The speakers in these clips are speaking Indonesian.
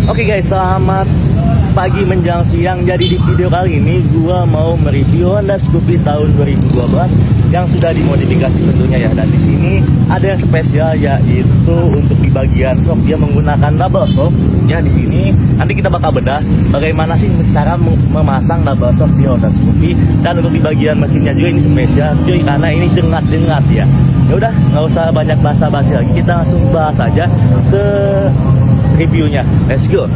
Oke guys, selamat pagi menjelang siang. Jadi di video kali ini gua mau mereview Honda Scoopy tahun 2012 yang sudah dimodifikasi tentunya ya. Dan di sini ada yang spesial, yaitu untuk di bagian shock dia menggunakan double shock. Ya di sini nanti kita bakal bedah bagaimana sih cara memasang double shock di Honda Scoopy. Dan untuk di bagian mesinnya juga ini spesial cuy, karena ini jengat-jengat ya. Ya udah, nggak usah banyak basa-basi lagi, kita langsung bahas aja ke reviewnya. Let's go.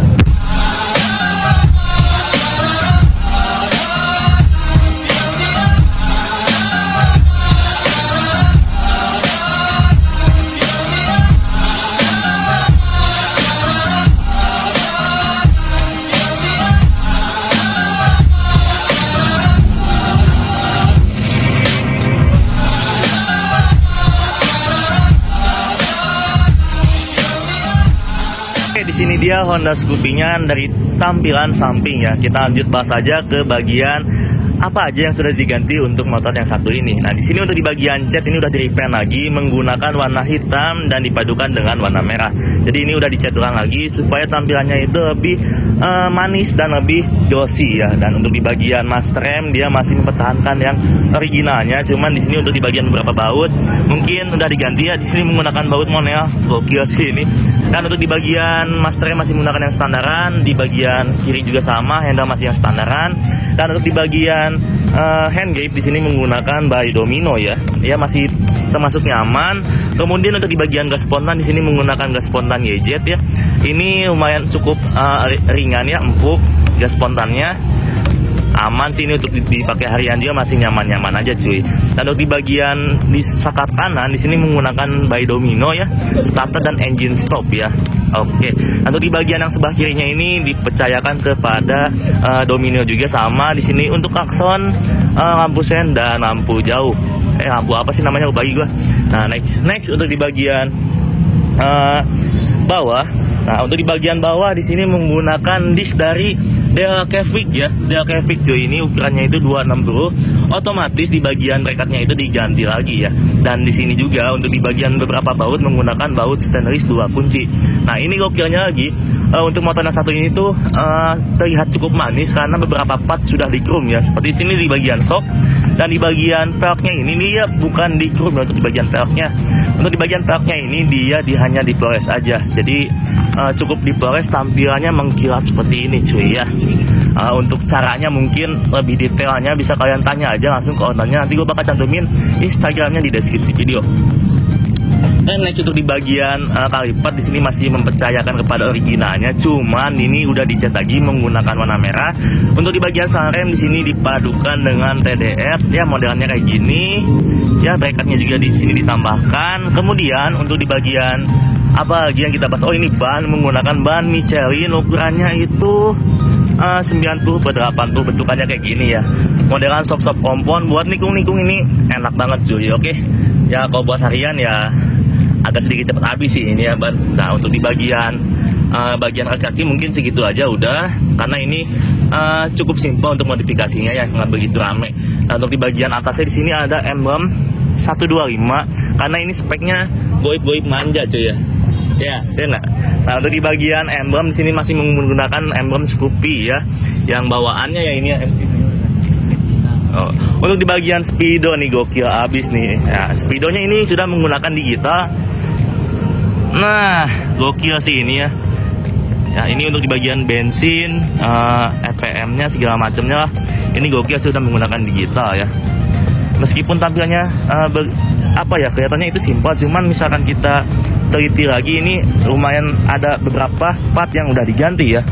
Di sini dia Honda Scoopy-nya dari tampilan samping ya. Kita lanjut bahas aja ke bagian apa aja yang sudah diganti untuk motor yang satu ini. Nah, di sini untuk di bagian cat ini udah di repaint lagi menggunakan warna hitam dan dipadukan dengan warna merah. Jadi ini udah dicat ulang lagi supaya tampilannya itu lebih manis dan lebih glossy ya. Dan untuk di bagian master rem dia masih mempertahankan yang originalnya. Cuman di sini untuk di bagian beberapa baut mungkin udah diganti ya. Di sini menggunakan baut Monel, gokil sih ini. Dan untuk di bagian master rem masih menggunakan yang standaran, di bagian kiri juga sama, handle masih yang standaran. Dan untuk di bagian hand grip di sini menggunakan by Domino ya. Ya masih termasuk nyaman. Kemudian untuk di bagian gas spontan di sini menggunakan gas spontan YZ ya. Ini lumayan cukup ringan ya, empuk gas spontannya. Aman sih ini untuk dipakai harian dia, masih nyaman-nyaman aja cuy. Dan untuk di bagian di sakat kanan di sini menggunakan by Domino ya, starter dan engine stop ya. Oke. Untuk di bagian yang sebelah kirinya ini dipercayakan kepada Domino juga sama. Di sini untuk klakson, lampu sen dan lampu jauh. Lampu apa sih namanya lupa lagi gua. Nah, next untuk di bagian bawah. Nah, untuk di bagian bawah di sini menggunakan disk dari Dell Cavic ya. Dell Cavic cuy, ini ukurannya itu 260. Otomatis di bagian bracketnya itu diganti lagi ya. Dan di sini juga untuk di bagian beberapa baut menggunakan baut stainless 2 kunci. Nah, ini gokilnya lagi untuk motor yang satu ini tuh terlihat cukup manis karena beberapa part sudah di chrome ya. Seperti sini di bagian shock dan di bagian peleknya ini dia bukan di chrome ya, untuk di bagian peleknya. Untuk di bagian peleknya ini dia hanya di flores aja. Jadi cukup di flores, tampilannya mengkilat seperti ini cuy ya. Untuk caranya mungkin lebih detailnya bisa kalian tanya aja langsung ke ownernya. Nanti gue bakal cantumin Instagramnya di deskripsi video. Dan next untuk di bagian kaliper di sini masih mempercayakan kepada originalnya, cuman ini udah dicat lagi menggunakan warna merah. Untuk di bagian sanrem di sini dipadukan dengan TDR ya, modelnya kayak gini ya. Bracketnya juga di sini ditambahkan. Kemudian untuk di bagian apa lagi yang kita bahas? Oh, ini ban menggunakan ban Michelin, ukurannya itu 90/80, bentukannya kayak gini ya. Modelan sop-sop kompon buat nikung-nikung ini enak banget cuy. Oke. Ya kalau buat harian ya agak sedikit cepat habis sih ini ya ban. Nah, untuk di bagian kaki mungkin segitu aja udah, karena ini cukup simpel untuk modifikasinya ya, nggak begitu rame. Nah, untuk di bagian atasnya di sini ada emblem 125 karena ini speknya goib-goib manja cuy ya. Ya enggak. Nah, untuk di bagian emblem di sini masih menggunakan emblem Scoopy ya, yang bawaannya ya ini ya. Untuk di bagian speedo nih gokil abis nih. Nah, speedonya ini sudah menggunakan digital. Nah, gokil sih ini ya. Ya, ini untuk di bagian bensin, RPM-nya segala macamnya lah. Ini gokil sudah menggunakan digital ya. Meskipun tampilannya kelihatannya itu simpel, cuman misalkan kita teliti lagi ini lumayan ada beberapa part yang udah diganti ya.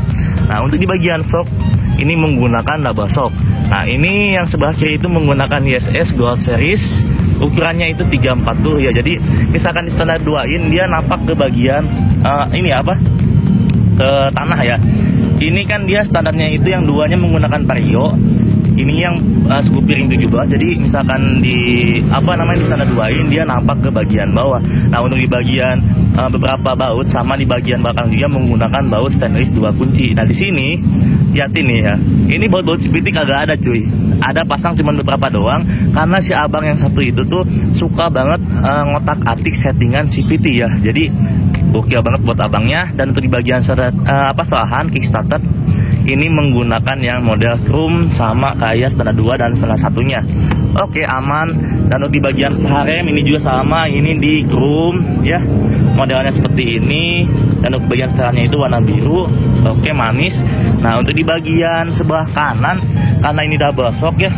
Nah, untuk di bagian shock ini menggunakan double shock. Nah, ini yang sebelah kiri itu menggunakan ISS Gold Series, ukurannya itu 340 ya. Jadi misalkan di standar 2-in dia napak ke bagian ke tanah ya. Ini kan dia standarnya itu yang duanya menggunakan Vario. Ini yang Scoopy Ring 17. Jadi misalkan di di standar 2-in dia nampak ke bagian bawah. Nah, untuk di bagian beberapa baut sama di bagian belakang juga menggunakan baut stainless 2 kunci. Nah, di sini lihatin nih ya. Ini baut-baut CVT kagak ada cuy. Ada pasang cuma beberapa doang karena si abang yang satu itu tuh suka banget ngotak-atik settingan CVT ya. Jadi gokil banget buat abangnya. Dan untuk di bagian serahan kickstarter ini menggunakan yang model chrome sama kayak standar 2 dan standar satunya. Oke, aman. Dan untuk di bagian harem ini juga sama, ini di chrome ya, modelnya seperti ini. Dan untuk bagian setelannya itu warna biru. Oke, manis. Nah, untuk di bagian sebelah kanan, karena ini double shock ya,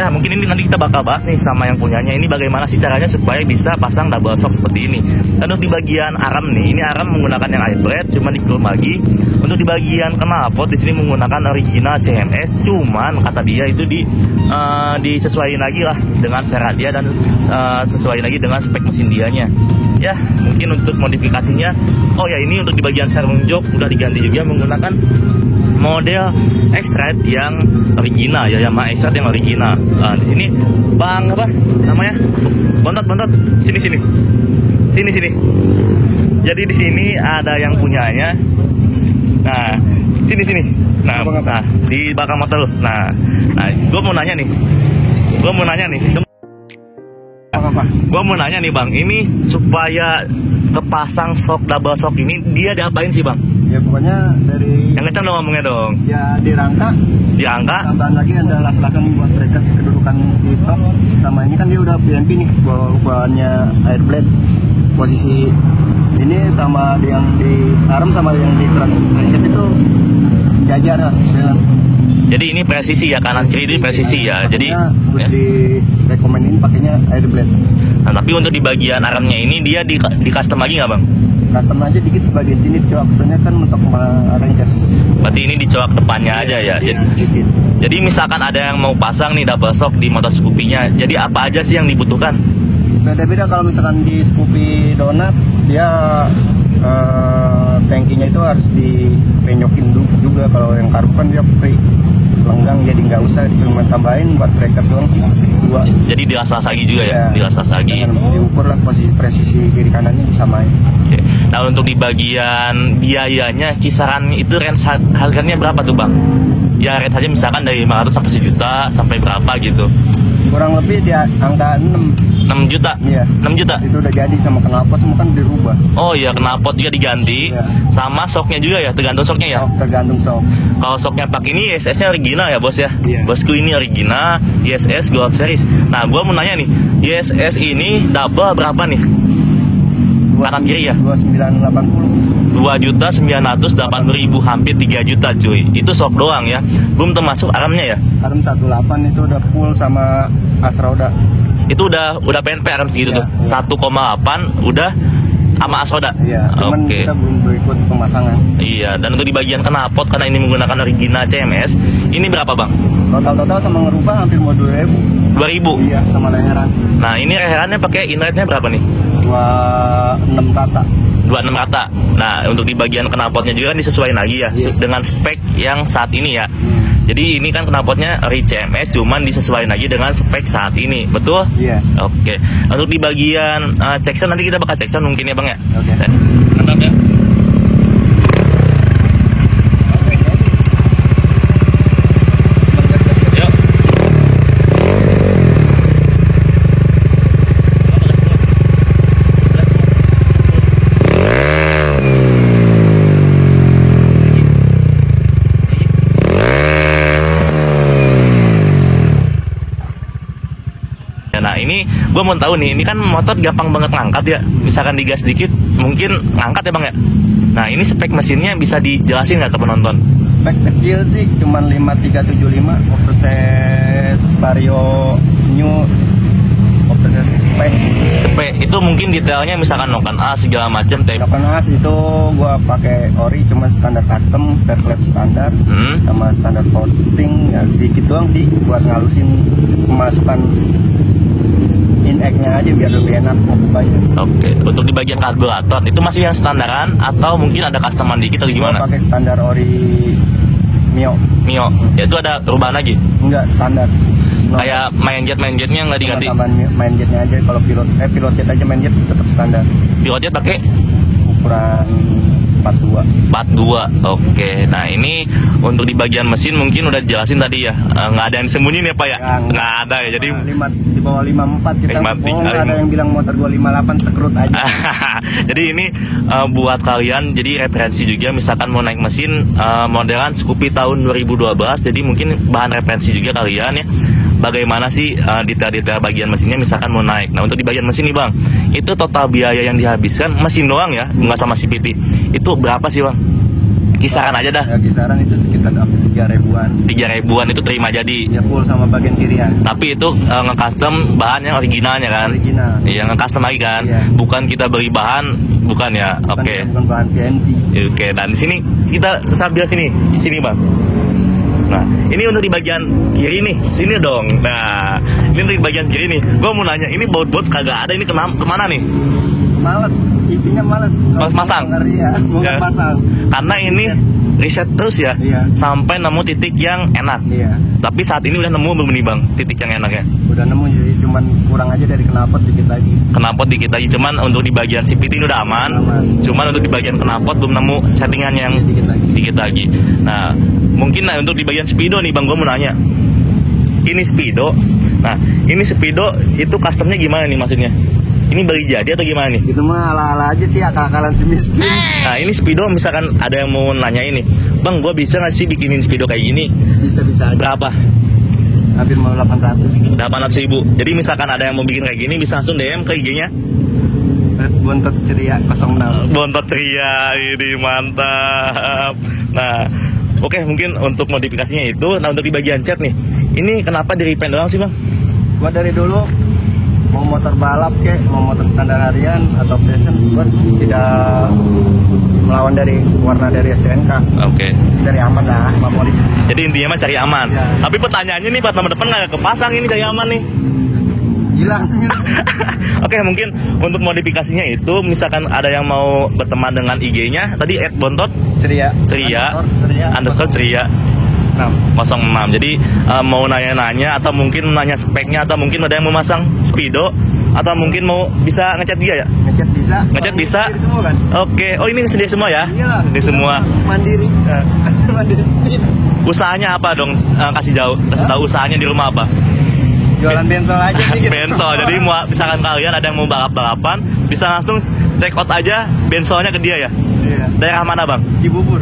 mungkin ini nanti kita bakal bahas nih sama yang punyanya, ini bagaimana sih caranya supaya bisa pasang double shock seperti ini. Dan untuk di bagian arm nih, ini arm menggunakan yang hybrid, cuman di chrome lagi. Untuk di bagian knalpot di sini menggunakan original CMS, cuman kata dia itu disesuaikan lagi lah dengan syarat dia dan sesuai lagi dengan spek mesin dianya. Ya, mungkin untuk modifikasinya, oh ya, ini untuk di bagian sarung jok udah diganti juga menggunakan model X-Ride yang original ya, Yamaha X-Ride yang original. Nah, di sini Bang apa namanya? Bontot. Sini. Jadi di sini ada yang punyanya. Nah, sini. Nah, di belakang motor. Nah, gue mau nanya nih. Gue mau nanya nih Bang, ini supaya kepasang shock double shock ini dia diapain sih Bang? Ya pokoknya dari yang kencang dong ngomongnya dong. Ya dirangka. Tambahan lagi ada las-lasan buat bracket kedudukan si shock. Sama ini kan dia udah PNP nih, bahannya air blade. Posisi ini sama yang di arm sama yang di crankcase itu sejajar lah, balance. Jadi ini presisi ya, kanan kiri itu presisi ya. Jadi ya, direkomenin pakainya air blade. Nah, tapi untuk di bagian armnya ini dia di custom lagi nggak Bang? Custom aja dikit bagian sini coak, soalnya kan untuk crankcase. Berarti ini dicoak depannya aja ya. Jadi misalkan ada yang mau pasang nih double shock di motor Scoopy-nya, jadi apa aja sih yang dibutuhkan? Beda-beda. Kalau misalkan di Scoopy Donat dia tankinya itu harus dipenyokin juga. Kalau yang karbu kan dia free lenggang, jadi nggak usah cuma tambahin buat bracket doang sih, 2. Jadi dilas-las lagi juga ya? Dilas-las lagi. Diukur lah posisi presisi kiri kanannya disamain. Oke. Nah, untuk di bagian biayanya kisaran itu range harganya berapa tuh Bang? Ya range aja misalkan dari 500 sampai 1 juta sampai berapa gitu? Kurang lebih di angka 6 juta? Iya. 6 juta? Itu udah jadi, sama knalpot semua kan dirubah. Oh iya, knalpot juga diganti. Iya. Sama shocknya juga ya, tergantung shocknya ya? Tergantung shock. Kalau shocknya pakai ini ISS-nya original ya bos ya? Iya. Bosku ini original, ISS Gold Series. Nah, gua mau nanya nih, ISS ini double berapa nih? Kanan kiri ya? 2980. 2.980.000, hampir 3 juta cuy. Itu shock doang ya, belum termasuk armnya ya? Arm 18 itu udah full sama as roda. Itu udah PNP arm segitu tuh. 1,8 udah sama as roda. Iya, cuman kita belum berikut pemasangan. Iya, dan untuk di bagian knalpot karena ini menggunakan original CMS, ini berapa Bang? Total sama ngerubah hampir mau 2.000. 2.000? Iya, sama leheran. Nah, ini leherannya pakai inletnya berapa nih? 26 rata. 26 rata. Nah, untuk di bagian knalpotnya juga kan disesuaikan lagi ya, dengan spek yang saat ini ya. Jadi ini kan knalpotnya ori CMS, cuman disesuaikan lagi dengan spek saat ini, betul? Iya. Oke. Untuk di bagian checksound nanti kita bakal checksound mungkin ya Bang ya. Oke. Mantap ya. Nah ini gue mau tahu nih, ini kan motor gampang banget ngangkat ya, misalkan digas dikit mungkin ngangkat ya Bang ya. Nah ini spek mesinnya bisa dijelasin nggak ke penonton? Spek kecil sih, cuman 5375, proses Vario new, proses CP itu mungkin detailnya misalkan noken as segala macam tape. Noken as itu gue pakai ori, cuman standar custom, fair flap standar, sama standar posting ya, dikit doang sih buat ngalusin pemasukan in-egg-nya aja biar lebih enak mau bukanya. Oke, untuk di bagian karburator itu masih yang standaran atau mungkin ada customan dikit atau gimana? Pakai standar ori Mio. Ya itu ada perubahan lagi? Enggak, standar. Kayak main jetnya nggak diganti? Main jetnya aja, kalau pilot jet aja, main jet tetap standar. Pilot jet pakai? Ukuran 42. Oke, nah ini untuk di bagian mesin mungkin udah dijelasin tadi ya, nggak ada yang sembunyi nih Pak ya? Nggak ada ya, jadi di bawah 54 kita nggak ada yang bilang motor gua 58 sekrut aja. Jadi ini buat kalian, jadi referensi juga misalkan mau naik mesin modelan Scoopy tahun 2012, jadi mungkin bahan referensi juga kalian ya. Bagaimana sih detail-detail bagian mesinnya misalkan mau naik. Nah untuk di bagian mesin nih Bang, itu total biaya yang dihabiskan mesin doang ya, nggak sama CVT, itu berapa sih Bang? Kisaran aja dah. Ya, kisaran itu sekitar 3.000-an. 3.000-an itu terima jadi. Ya full sama bagian kirian. Tapi itu nge-custom bahan yang originalnya kan? Original. Iya, nge-custom lagi kan? Iya. Bukan kita beli bahan, bukan ya? Oke. Bukan bahan PNP. Oke, dan di sini kita sambil sini Bang. Nah, ini untuk di bagian kiri nih, sini dong. Nah, ini untuk di bagian kiri nih. Gua mau nanya, ini baut kagak ada, ini kemana nih? Males, intinya males. Males masang? Iya, Ya. pasang. Karena ini riset terus ya, Iya. sampai nemu titik yang enak. Iya. Tapi saat ini udah nemu belum nih Bang, titik yang enaknya? Udah nemu, jadi cuman kurang aja dari knalpot dikit lagi. Knalpot dikit lagi, cuman untuk di bagian CVT ini udah aman. Cuman untuk di bagian knalpot belum nemu settingan yang dikit lagi. Nah, mungkin untuk di bagian speedo nih Bang, gue mau nanya. Ini speedo. Nah, ini speedo itu customnya gimana nih maksudnya? Ini beli jadi atau gimana nih? Itu mah ala-ala aja sih, akal-akalan semiskin. Nah, ini speedo misalkan ada yang mau nanya ini, Bang, gue bisa nggak sih bikinin speedo kayak gini? Bisa-bisa aja. Berapa? Hampir mau 800. 800.000. Jadi misalkan ada yang mau bikin kayak gini, bisa langsung DM ke IG-nya. Bontot Ceria 06. Bontot Ceria, ini mantap. Nah, oke, mungkin untuk modifikasinya itu. Nah, untuk di bagian cat nih, ini kenapa di repaint doang sih Bang? Gua dari dulu mau motor balap kek, mau motor standar harian atau fashion, gua tidak melawan dari warna dari STNK. Oke. Dari aman lah sama polisi. Jadi intinya mah cari aman. Ya. Tapi pertanyaannya nih, Pak, teman-teman nggak kepasang ini cari aman nih. Hilang. Oke, mungkin untuk modifikasinya itu misalkan ada yang mau berteman dengan IG-nya tadi @bontot Ceria underscore ceria 06. Jadi mau nanya-nanya atau mungkin nanya speknya atau mungkin ada yang mau masang speedo atau mungkin mau bisa ngecat dia ya? Ngecat bisa. Ngecat bisa. Semua kan? Oke. Oh, ini sedia semua ya? Iya. Sedia semua. Mandiri. Mandiri speed. Usahanya apa dong? Kasih tahu usahanya di rumah apa? Jualan bensol aja sih gitu. Bensol. Jadi misalkan kalian ada yang mau balap-balapan, bisa langsung check out aja bensolnya ke dia ya? Iya. Daerah mana Bang? Cibubur.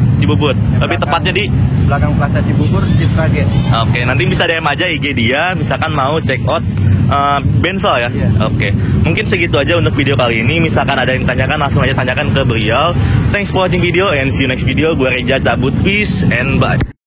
Lebih tepatnya di belakang Plaza Cibubur, Citra Gate. Oke, nanti bisa DM aja IG dia, misalkan mau check out bensol ya. Iya. Oke, mungkin segitu aja untuk video kali ini. Misalkan ada yang tanyakan, langsung aja tanyakan ke beliau. Thanks for watching video and see you next video. Gue Reja cabut, peace and bye.